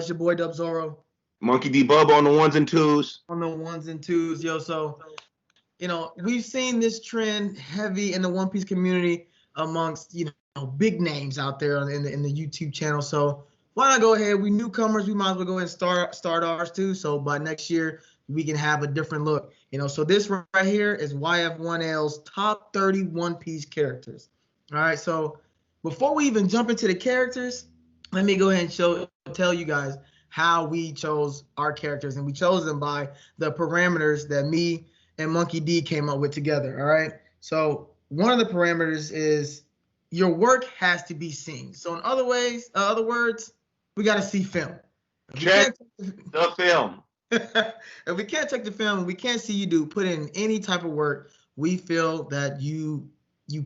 It's your boy Dub Zorro. Monkey D Bubba on the ones and twos. On the ones and twos, yo. So, we've seen this trend heavy in the One Piece community amongst, big names out there in the YouTube channel. So why not go ahead? We newcomers, we might as well go ahead and start ours too. So by next year, we can have a different look. So this right here is Y.F.1.L's top 30 One Piece characters. All right. So before we even jump into the characters, let me go ahead and tell you guys how we chose our characters, and we chose them by the parameters that me and Monkey D came up with together. All right. So one of the parameters is your work has to be seen. So in other words, we got to see film. Check the film. If we can't check the film, we can't see you put in any type of work, we feel that you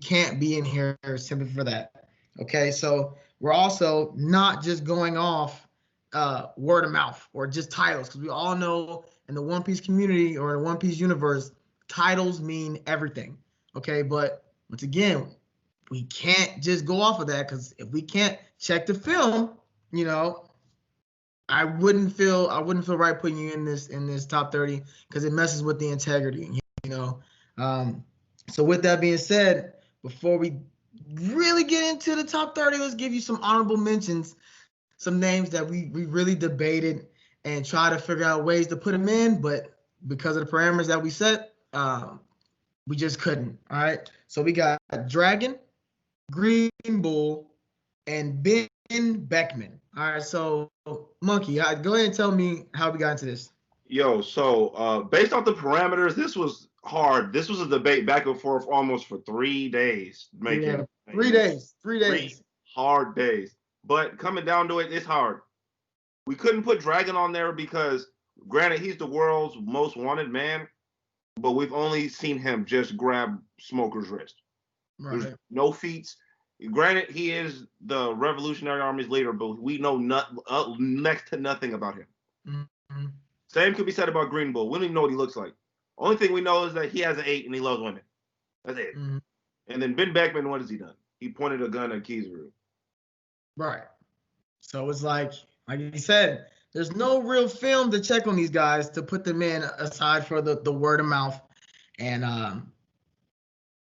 can't be in here simply for that. Okay, so we're also not just going off word of mouth or just titles, because we all know in the One Piece community or in the One Piece universe, titles mean everything. Okay, but once again, we can't just go off of that, because if we can't check the film, I wouldn't feel right putting you in this top 30, because it messes with the integrity. So with that being said, before we really get into the top 30, let's give you some honorable mentions, some names that we really debated and try to figure out ways to put them in, but because of the parameters that we set, we just couldn't. All right. So we got Dragon, Green Bull, and Ben Beckman. All right, so Monkey, go ahead and tell me how we got into this. Yo, so based off the parameters, this was hard. This was a debate back and forth almost for 3 days. 3 days. 3 days. Hard days. But coming down to it, it's hard. We couldn't put Dragon on there because, granted, he's the world's most wanted man, but we've only seen him just grab Smoker's wrist. Right. There's no feats. Granted, he is the Revolutionary Army's leader, but we know next to nothing about him. Mm-hmm. Same could be said about Green Bull. We don't even know what he looks like. Only thing we know is that he has an 8 and he loves women. That's it. Mm-hmm. And then Ben Beckman, what has he done? He pointed a gun at Kizuru. Right. So it's like you said, there's no real film to check on these guys to put them in, aside for the word of mouth. And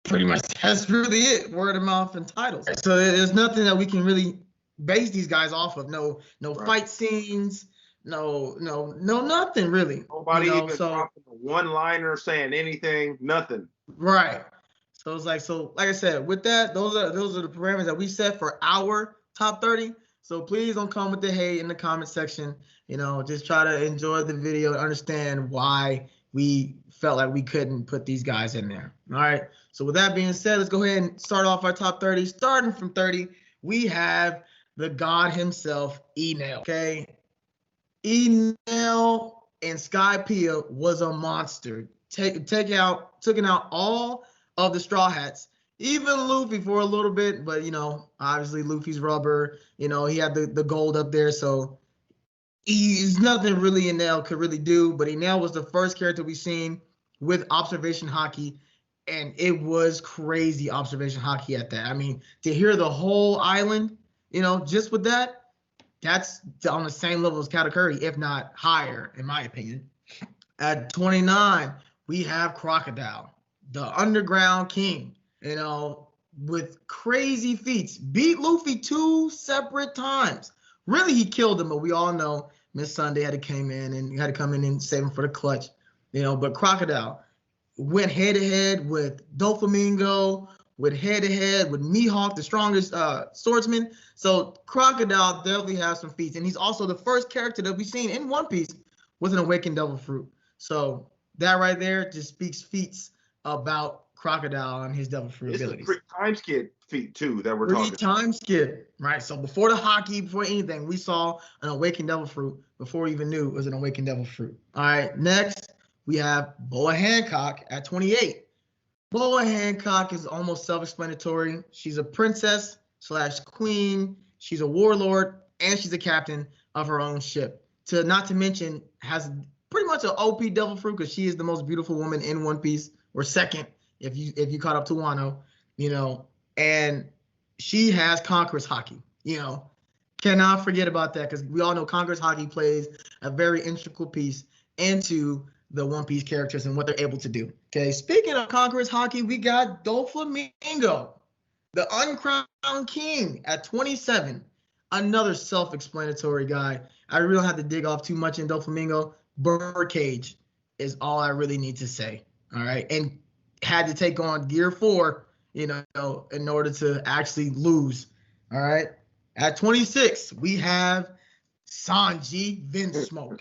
pretty much that's really it, word of mouth and titles. So there's nothing that we can really base these guys off of. No right. Fight scenes, no nothing really. Nobody even dropping a one-liner saying anything, nothing. Right. So it's like I said, with that, those are the parameters that we set for our top 30. So please don't come with the hate in the comment section. Just try to enjoy the video and understand why we felt like we couldn't put these guys in there. All right. So with that being said, let's go ahead and start off our top 30. Starting from 30, we have the god himself, Enel. Okay. Enel in Skypiea was a monster. Taking out all of the Straw Hats, even Luffy for a little bit, but obviously Luffy's rubber, he had the gold up there, so he's nothing really Enel could really do. But Enel was the first character we've seen with observation haki, and it was crazy observation haki at that. I mean, to hear the whole island, just with that's on the same level as Katakuri, if not higher, in my opinion. At 29, we have Crocodile, the underground king, with crazy feats. Beat Luffy 2 separate times. Really, he killed him, but we all know Miss Sunday had to come in and save him for the clutch. But Crocodile went head-to-head with Doflamingo, went head-to-head with Mihawk, the strongest swordsman. So Crocodile definitely has some feats. And he's also the first character that we've seen in One Piece with an awakened devil fruit. So that right there just speaks feats about Crocodile and his devil fruit abilities. It's a time skip feat too that we're talking. Time skip, right? So before the haki, before anything, we saw an awakened devil fruit before we even knew it was an awakened devil fruit. All right, next we have Boa Hancock at 28. Boa Hancock is almost self-explanatory. She's a princess / queen. She's a warlord, and she's a captain of her own ship. Not to mention, has pretty much an OP devil fruit, because she is the most beautiful woman in One Piece, or second if you caught up to Wano, and she has conqueror's haki. Cannot forget about that because we all know Conqueror's Haki plays a very integral piece into the One Piece characters and what they're able to do. Okay, speaking of Conqueror's Haki, we got Doflamingo, the uncrowned king at 27. Another self-explanatory guy. I really don't have to dig off too much in Doflamingo. Birdcage is all I really need to say. All right, and had to take on Gear 4, in order to actually lose. All right. At 26, we have Sanji Vinsmoke.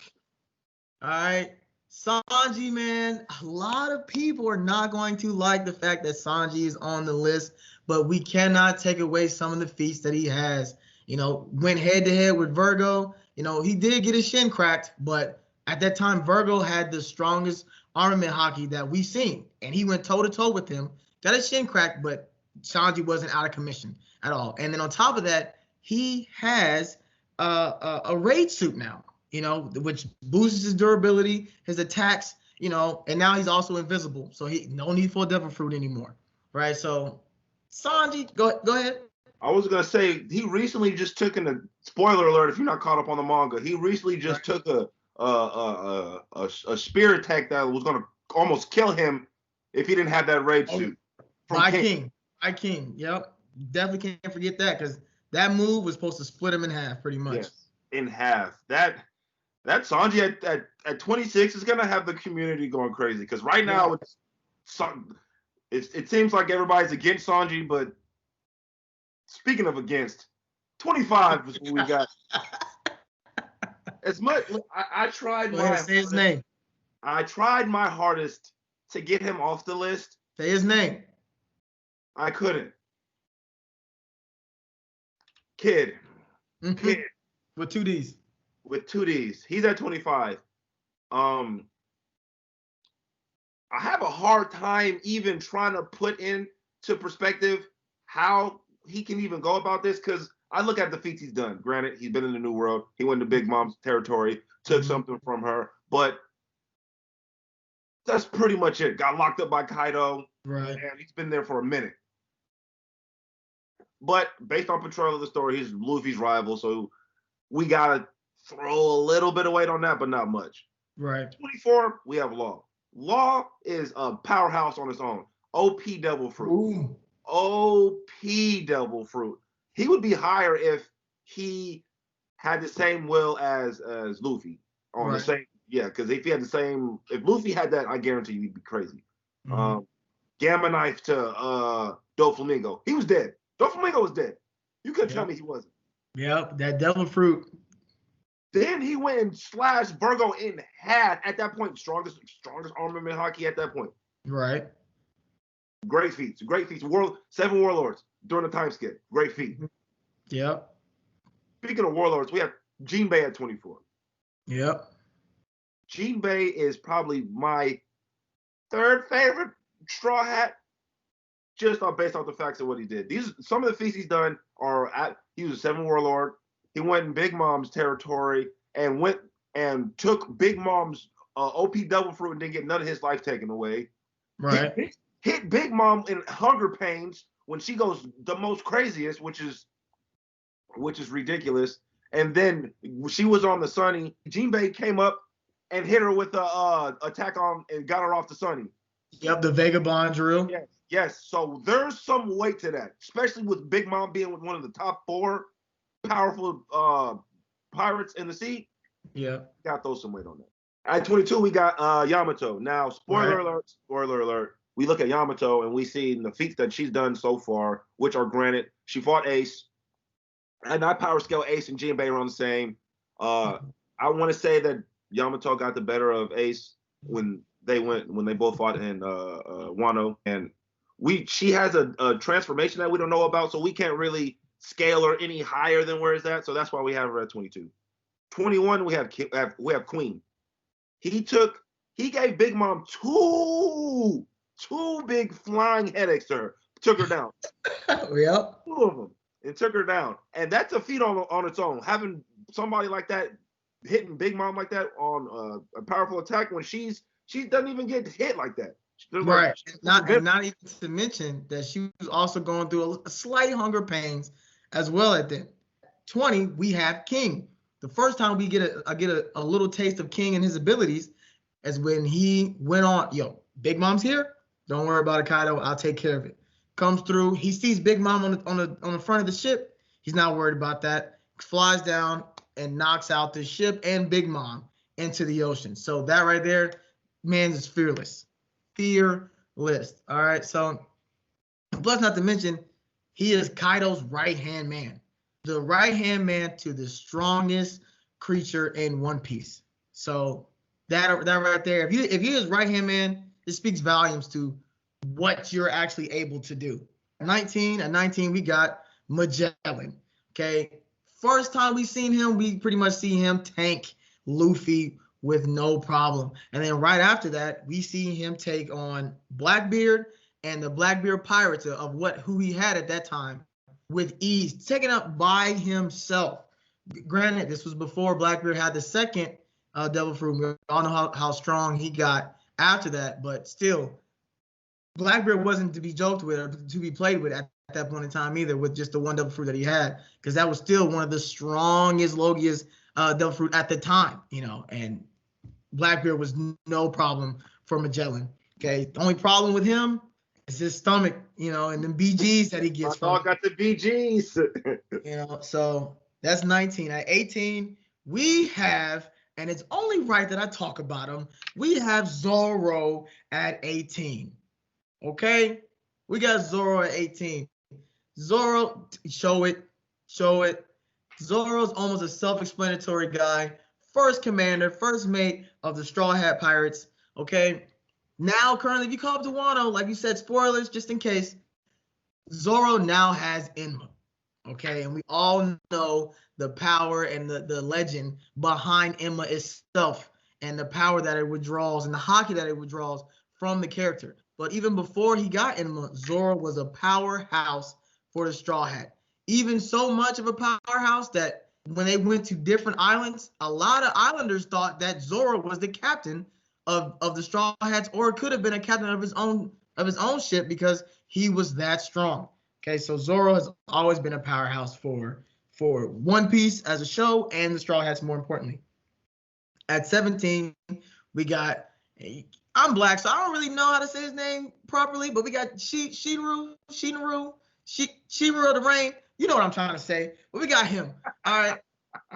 All right. Sanji, man, a lot of people are not going to like the fact that Sanji is on the list, but we cannot take away some of the feats that he has. Went head-to-head with Virgo. He did get his shin cracked, but at that time, Virgo had the strongest armament Haki that we've seen, and he went toe-to-toe with him, got his shin cracked, but Sanji wasn't out of commission at all. And then on top of that, he has a raid suit now, which boosts his durability, his attacks, and now he's also invisible. So he no need for a devil fruit anymore, right? So Sanji, go ahead. I was gonna say he recently just took in a spoiler alert if you're not caught up on the manga. He recently just took a spear attack that was gonna almost kill him if he didn't have that raid suit. My King. Yep, definitely can't forget that because that move was supposed to split him in half, pretty much. Yes, in half. That Sanji at 26 is gonna have the community going crazy because right now it seems like everybody's against Sanji, but speaking of against, 25 is what we got. As much I tried say his name. I tried my hardest to get him off the list. Say his name. I couldn't. Kid. Kid. With 2 Ds. With 2 Ds. He's at 25. I have a hard time even trying to put into perspective how he can even go about this because I look at the feats he's done. Granted, he's been in the New World. He went to Big Mom's territory, took something from her, but that's pretty much it. Got locked up by Kaido. Right. And he's been there for a minute. But based on portrayal of the story, he's Luffy's rival, so we gotta throw a little bit of weight on that, but not much. Right. 24, we have Law. Law is a powerhouse on its own. OP Devil Fruit. Ooh. OP Devil Fruit. He would be higher if he had the same will as Luffy on the same. Yeah, because if Luffy had that, I guarantee you he'd be crazy. Gamma Knife to Doflamingo. He was dead. Doflamingo was dead. You couldn't tell me he wasn't. Yep, that Devil Fruit. Then he went and slashed Virgo in half at that point. Strongest armament Haki at that point. Right. Great feats. 7 warlords during the time skip. Great feat. Yep. Speaking of warlords, we have Jinbei at 24. Yep. Jinbei is probably my 3rd favorite Straw Hat, just based off the facts of what he did. Some of the feats he's done he was a 7 warlord. He went in Big Mom's territory and went and took Big Mom's OP Devil Fruit and didn't get none of his life taken away. Right. Hit Big Mom in hunger pains when she goes the most craziest, which is ridiculous. And then she was on the Sunny. Jinbei came up and hit her with a attack on and got her off the Sunny. Yep, the Vagabond drill. Yes. So there's some weight to that, especially with Big Mom being one of the top 4 powerful pirates in the sea. Yeah. Got to throw some weight on that. At 22, we got Yamato. Now, spoiler alert. We look at Yamato and we see the feats that she's done so far, which are granted, she fought Ace. And I power scale Ace and Jinbei are on the same. I want to say that Yamato got the better of Ace when they both fought in Wano. And she has a transformation that we don't know about, so we can't really scale her any higher than where it's at. So that's why we have her at 22. 21, we have Queen. He gave Big Mom two big flying headaches to her. Took her down. Yep. 2 of them. And took her down. And that's a feat on its own. Having somebody like that hitting Big Mom like that on a powerful attack when she doesn't even get hit like that. Right. Not even to mention that she was also going through a slight hunger pains as well at then. 20, we have King. The first time we get a little taste of King and his abilities is when he went on, yo, Big Mom's here. Don't worry about it, Kaido. I'll take care of it. Comes through. He sees Big Mom on the front of the ship. He's not worried about that. Flies down and knocks out the ship and Big Mom into the ocean. So that right there, man, is fearless. Fearless. All right. So plus, not to mention, he is Kaido's right-hand man. The right-hand man to the strongest creature in One Piece. So that right there, if he is right-hand man, it speaks volumes to what you're actually able to do. At 19, we got Magellan. Okay. First time we seen him, we pretty much see him tank Luffy with no problem. And then right after that, we see him take on Blackbeard and the Blackbeard pirates of who he had at that time with ease, taken up by himself. Granted, this was before Blackbeard had the second Devil Fruit. We all know how strong he got after that, but still, Blackbeard wasn't to be joked with or to be played with at that point in time either, with just the one Devil Fruit that he had, because that was still one of the strongest Logia's Devil Fruit at the time, and Blackbeard was no problem for Magellan. Okay, the only problem with him is his stomach, and the BGs that he gets from. I got the BGs. So that's 19. At 18, we have, and it's only right that I talk about him, we have Zorro at 18. Okay, we got Zorro at 18. Zorro, show it. Zorro's almost a self-explanatory guy. First commander, first mate of the Straw Hat Pirates. Okay, now currently, if you call up to Wano, like you said, spoilers just in case, Zorro now has Enma. Okay, and we all know the power and the legend behind Enma itself, and the power that it withdraws and the hockey that it withdraws from the character. But even before he got Enma, Zorro was a powerhouse for the Straw Hat. Even so much of a powerhouse that when they went to different islands, a lot of islanders thought that Zorro was the captain of the Straw Hats, or it could have been a captain of his own ship, because he was that strong. Okay, so Zorro has always been a powerhouse for One Piece as a show and the Straw Hats more importantly. At 17, we got, I'm black, so I don't really know how to say his name properly, but we got Shinoru of the Rain. You know what I'm trying to say, but we got him. All right,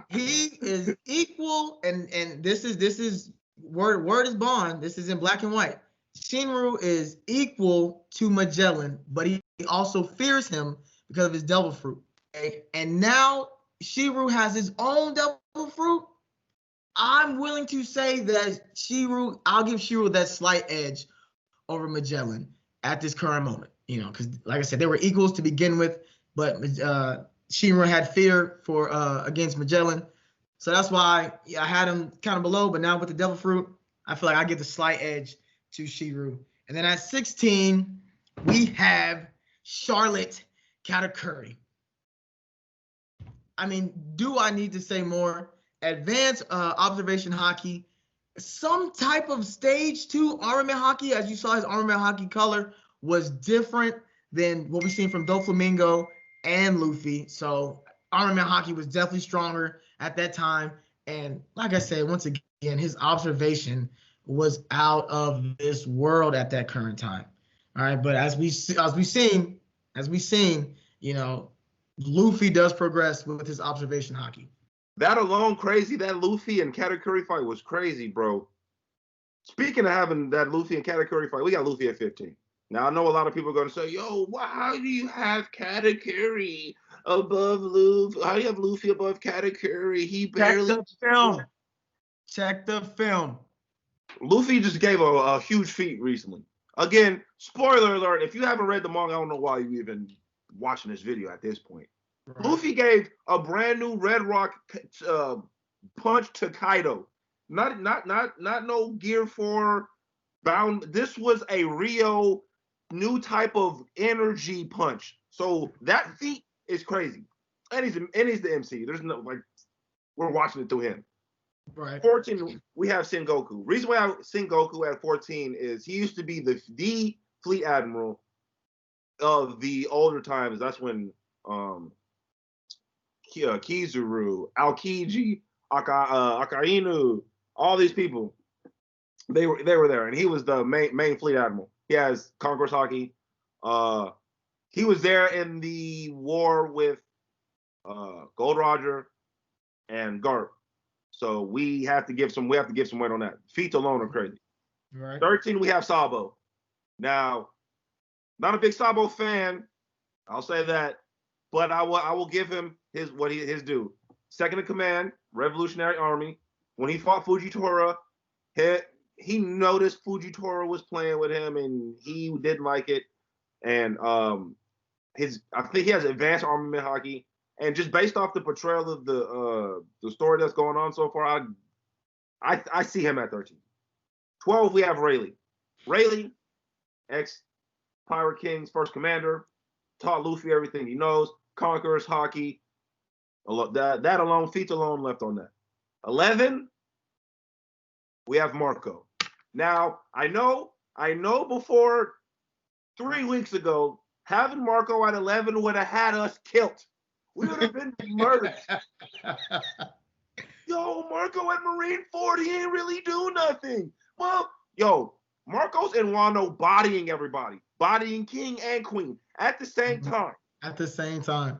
he is equal, and this is word is bond. This is in black and white. Shinru is equal to Magellan, but he also fears him because of his Devil Fruit. Okay? And now Shinru has his own Devil Fruit. I'm willing to say that I'll give Shinru that slight edge over Magellan at this current moment. Because like I said, they were equals to begin with, but Shinru had fear against Magellan. So that's why I had him kind of below, but now with the Devil Fruit, I feel like I get the slight edge to Shinru. And then at 16, we have Charlotte Katakuri. I mean, do I need to say more? Advanced observation hockey, some type of stage 2 armament hockey. As you saw, his armament hockey color was different than what we've seen from Doflamingo and Luffy. So armament hockey was definitely stronger at that time. And like I said, once again, his observation was out of this world at that current time. All right, but as we seen, Luffy does progress with his observation hockey. That alone crazy. That Luffy and Katakuri fight was crazy, bro. Speaking of having that Luffy and Katakuri fight, we got Luffy at 15. Now, I know a lot of people are going to say, yo, how do you have Katakuri above Luffy? How do you have Luffy above Katakuri? He barely... Check the film. Luffy just gave a huge feat recently. Again, spoiler alert, if you haven't read the manga, I don't know why you're even watching this video at this point. Right. Luffy gave a brand new Red Rock punch to Kaido. Not no Gear 4 bound. This was a Rio new type of energy punch. So that feat is crazy. And he's the MC. There's no, we're watching it through him. Right. 14, we have Sengoku. Reason why I have Sengoku at 14 is he used to be the fleet admiral of the older times. That's when Kizuru, Aokiji, Kainu, all these people. They were there, and he was the main fleet admiral. He has Conqueror's Haki. He was there in the war with Gold Roger and Garp. So we have to give some weight on that. Feats alone are crazy. Right. 13, we have Salvo. Now, not a big Salvo fan, I'll say that, but I will give him his due. Second in command, Revolutionary Army. When he fought Fujitora, he noticed Fujitora was playing with him, and he didn't like it. And I think he has advanced armament hockey. And just based off the portrayal of the story that's going on so far, I see him at 13. 12, we have Rayleigh. Rayleigh, ex-Pirate King's first commander, taught Luffy everything he knows, Conqueror's Haki. That alone, feats alone left on that. 11, we have Marco. Now, I know before 3 weeks ago, having Marco at 11 would have had us killed. We would have been murdered. Yo, Marco at Marine Ford, he ain't really do nothing. Well, yo, Marco's in Wano bodying everybody, bodying king and queen at the same time. At the same time.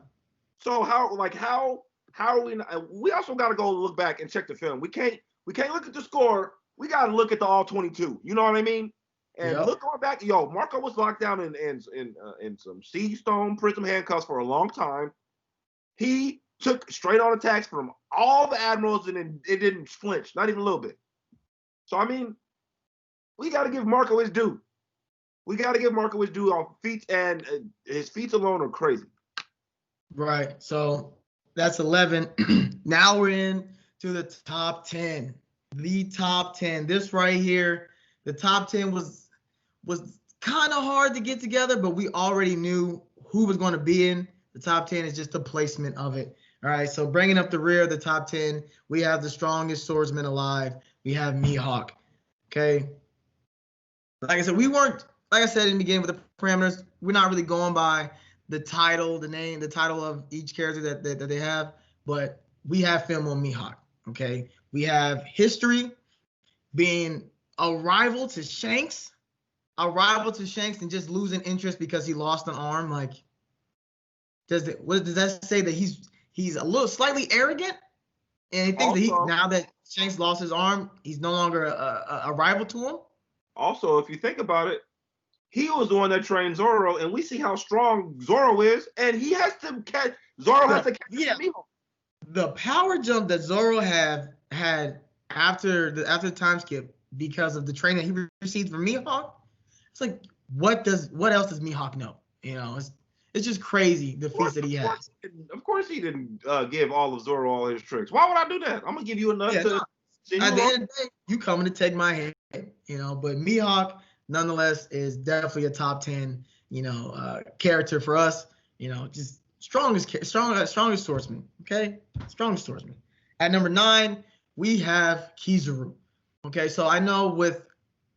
So how are we? We also got to go look back and check the film. We can't look at the score. We got to look at the all 22. You know what I mean? And look going back, yo, Marco was locked down in some siege stone prism handcuffs for a long time. He took straight on attacks from all the admirals, and it didn't flinch, not even a little bit. So I mean, we got to give Marco his due. We got to give Marco his due on feats, and his feats alone are crazy. Right. So that's 11. Now we're in to the top 10. The top 10. This right here, the top 10 was kind of hard to get together, but we already knew who was going to be in the top 10. Is just the placement of it. All right. So bringing up the rear of the top 10, we have the strongest swordsman alive. We have Mihawk. Okay. Like I said, like I said in the beginning with the parameters, we're not really going by the title, the name, the title of each character that they have, but we have film on Mihawk. Okay. We have history being a rival to Shanks and just losing interest because he lost an arm. Like, does that say that he's a little slightly arrogant? And he thinks that now that Shanks lost his arm, he's no longer a rival to him? Also, if you think about it, he was the one that trained Zorro, and we see how strong Zorro is, and he has to catch Zorro has to catch Mihawk. The power jump that Zorro had after the time skip because of the training that he received from Mihawk, it's like what else does Mihawk know? You know, it's just crazy the feats that he has. Of course, he didn't give all of Zorro all his tricks. Why would I do that? I'm gonna give you enough to. At the end of the day, you coming to take my head, you know. But Mihawk, nonetheless, is definitely a top 10, character for us. You know, just strongest swordsman. Okay, strongest swordsman. At number 9, we have Kizuru. Okay, so I know with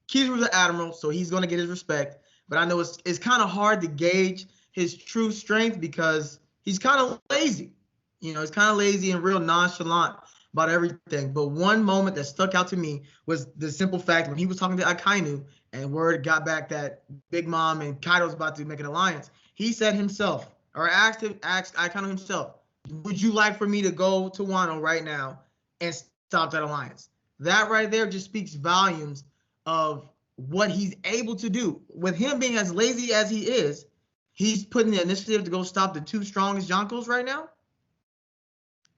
Kizuru's an admiral, so he's gonna get his respect. But I know it's kind of hard to gauge his true strength because he's kind of lazy. You know, he's kind of lazy and real nonchalant about everything. But one moment that stuck out to me was the simple fact when he was talking to Kainu and word got back that Big Mom and Kaido was about to make an alliance. He said himself, or asked Kainu himself, would you like for me to go to Wano right now and stop that alliance? That right there just speaks volumes of what he's able to do. With him being as lazy as he is, he's putting the initiative to go stop the 2 strongest Yonkos right now.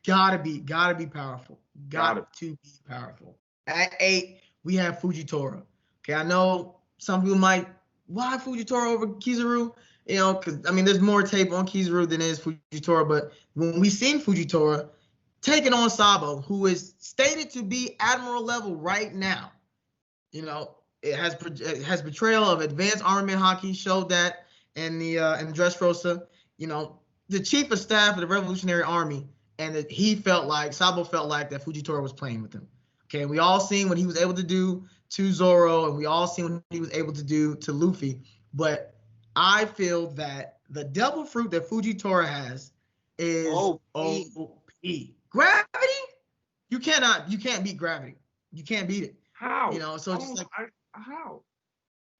Gotta be powerful. Got to be powerful. At 8, we have Fujitora. Okay, I know some people might, why Fujitora over Kizuru? You know, because, I mean, there's more tape on Kizuru than is Fujitora. But when we seen Fujitora taking on Salvo, who is stated to be admiral level right now, you know, it has betrayal of advanced armament hockey, showed that in the Dressrosa. You know, the chief of staff of the Revolutionary Army, and that Salvo felt like that Fujitora was playing with him. Okay, we all seen what he was able to do to Zorro, and we all seen what he was able to do to Luffy. But I feel that the devil fruit that Fujitora has is Gravity? You can't beat gravity. You can't beat it. How? You know, so it's just like how?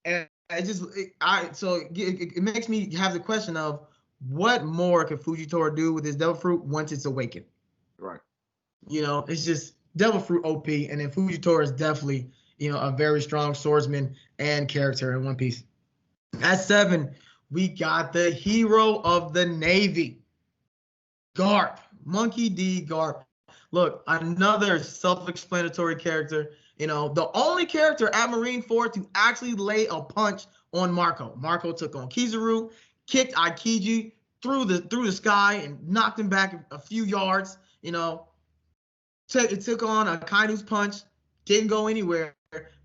And it makes me have the question of what more can Fujitora do with his devil fruit once it's awakened? Right. You know, it's just devil fruit OP, and then Fujitora is definitely, you know, a very strong swordsman and character in One Piece. At 7, we got the hero of the Navy, Garp, Monkey D. Garp. Look, another self-explanatory character. You know, the only character at Marineford to actually lay a punch on Marco. Marco took on Kizuru, kicked Aokiji through the sky and knocked him back a few yards. You know, it took on a Kainu's punch, didn't go anywhere.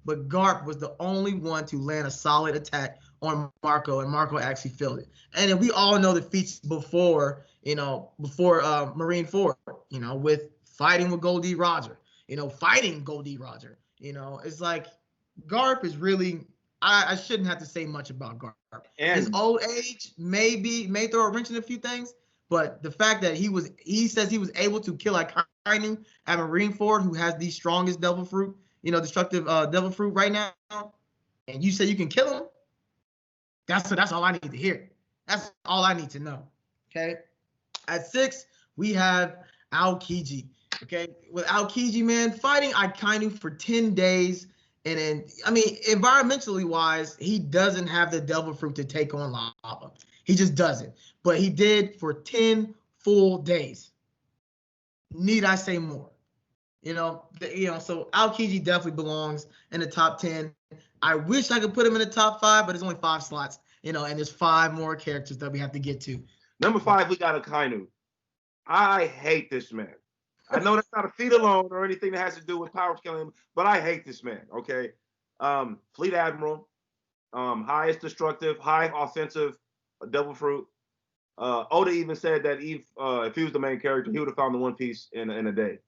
But Garp was the only one to land a solid attack on Marco, and Marco actually filled it. And then we all know the feats before Marineford, you know, with fighting with Goldie Roger, you know, fighting Goldie Roger. You know, it's like Garp is really, I shouldn't have to say much about Garp. And his old age may throw a wrench in a few things, but the fact that he says he was able to kill a Kainu at Marineford, who has the strongest devil fruit, you know, destructive devil fruit right now, and you say you can kill him, that's all I need to hear. That's all I need to know. Okay. At 6, we have Aokiji. Okay. With Aokiji, man, fighting Kainu for 10 days. And then, I mean, environmentally wise, he doesn't have the devil fruit to take on lava. He just doesn't. But he did for 10 full days. Need I say more? You know, so Aokiji definitely belongs in the top 10. I wish I could put him in the top 5, but there's only 5 slots, you know, and there's 5 more characters that we have to get to. Number 5, we got a Kainu. I hate this man. I know that's not a feat alone or anything that has to do with power scaling, but I hate this man, okay? Fleet Admiral, highest destructive, high offensive, devil fruit. Oda even said that if he was the main character, he would have found the One Piece in a day.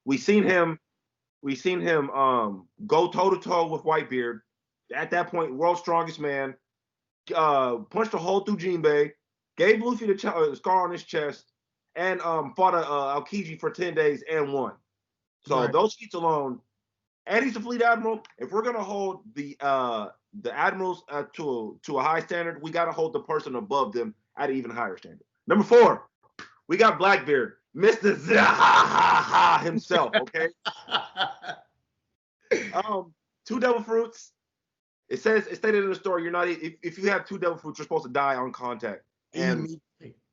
We seen him go toe-to-toe with Whitebeard. At that point, world's strongest man, punched a hole through Jinbei, gave Luffy the scar on his chest, and fought Aokiji for 10 days and won. So those feats alone, and he's a fleet admiral. If we're gonna hold the admirals to a high standard, we gotta hold the person above them at an even higher standard. Number 4, we got Blackbeard, Mr. Zahaha himself. Okay. 2 devil fruits. It stated in the story, you're not if you have 2 devil fruits, you're supposed to die on contact. And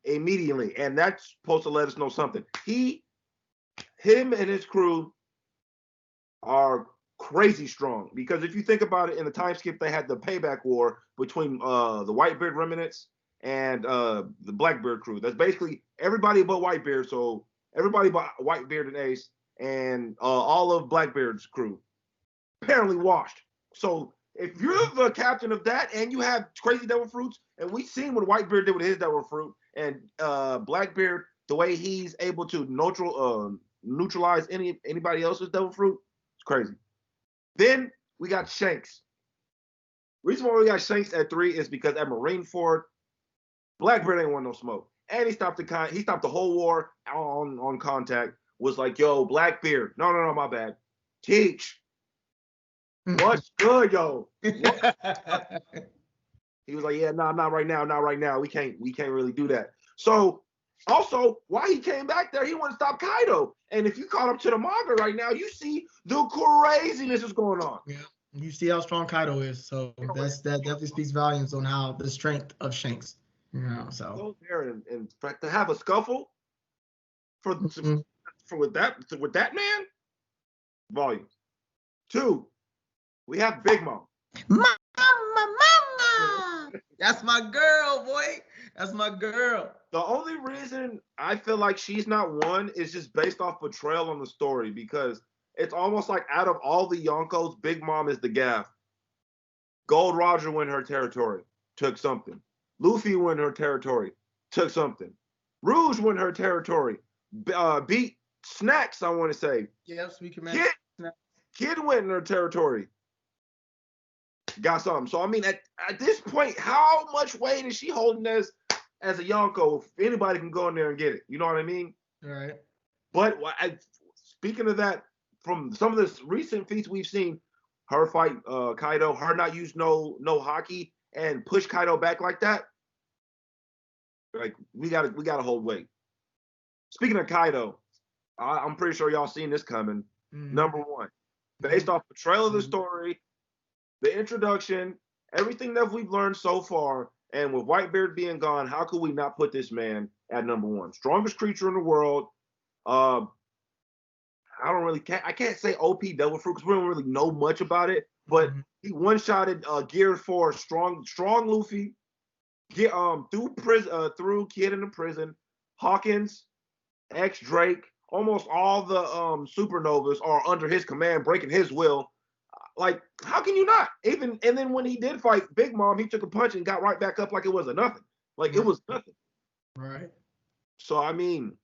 immediately. And that's supposed to let us know something. Him and his crew are crazy strong, because if you think about it, in the time skip, they had the payback war between the Whitebeard remnants and the Blackbeard crew. That's basically everybody but Whitebeard. So everybody but Whitebeard and Ace and all of Blackbeard's crew apparently washed. So if you're the captain of that and you have crazy devil fruits, and we've seen what Whitebeard did with his devil fruit, and Blackbeard, the way he's able to neutralize anybody else's devil fruit, it's crazy. Then we got Shanks. Reason why we got Shanks at 3 is because at Marineford, Blackbeard ain't want no smoke, and he stopped the whole war on contact. Was like, yo, Blackbeard, no, my bad. Teach. What's good, yo? He was like, yeah, nah, not right now. We can't really do that. So also, why he came back there, he wanted to stop Kaido. And if you caught up to the manga right now, you see the craziness is going on. Yeah, you see how strong Kaido is. So that definitely speaks volumes on how the strength of Shanks. You know, so go there and to have a scuffle with that man, volumes. 2, we have Big Mom. Mama. That's my girl, boy. That's my girl. The only reason I feel like she's not one is just based off betrayal on the story, because it's almost like out of all the Yonkos, Big Mom is the gaff. Gold Roger went her territory, took something. Luffy went her territory, took something. Rouge went her territory, beat Snacks, I want to say. Yes, we can Kid went in her territory, got something. So I mean, at this point, how much weight is she holding as a Yonko? If anybody can go in there and get it, you know what I mean? All right. But speaking of that, from some of the recent feats we've seen, her fight Kaido, her not use no haki and push Kaido back like that. Like we gotta hold weight. Speaking of Kaido, I'm pretty sure y'all seen this coming. Number one, based off the trail of the story, the introduction, everything that we've learned so far, and with Whitebeard being gone, how could we not put this man at number one? Strongest creature in the world. I can't say OP Devil Fruit because we don't really know much about it, but he one-shotted geared for strong Luffy, through Kid in the prison, Hawkins, X Drake, almost all the supernovas are under his command, breaking his will. Like, how can you not? And then when he did fight Big Mom, he took a punch and got right back up like it wasn't nothing. Like it was nothing. Right. So I mean,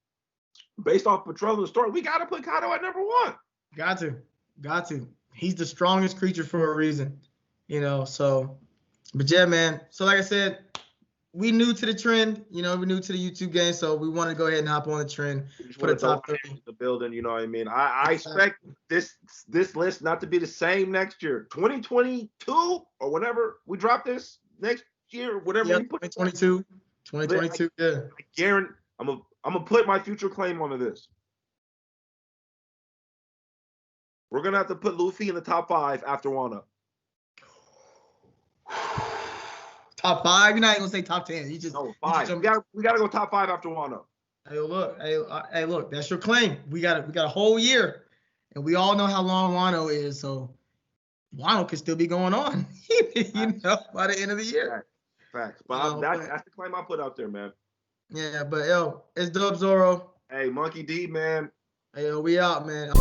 based off Patrol and the story, we gotta put Kaido at number one. Got to. He's the strongest creature for a reason, you know. So, but yeah, man. So like I said, we new to the trend, you know. We new to the YouTube game, so we want to go ahead and hop on the trend for the top 30. The building, you know what I mean. I expect this list not to be the same next year, 2022 or whenever we drop this next year, whatever we put 2022. Yeah. I guarantee I'm gonna put my future claim onto this. We're gonna have to put Luffy in the top 5 after Wano. Top 5? You're not even gonna say top 10. You just 5. We gotta go top 5 after Wano. Hey, look, that's your claim. We got a whole year, and we all know how long Wano is, so Wano could still be going on, you know, by the end of the year. Facts. But that's the claim I put out there, man. Yeah, but yo, it's Dub Zorro. Hey, Monkey D, man. Hey, yo, we out, man.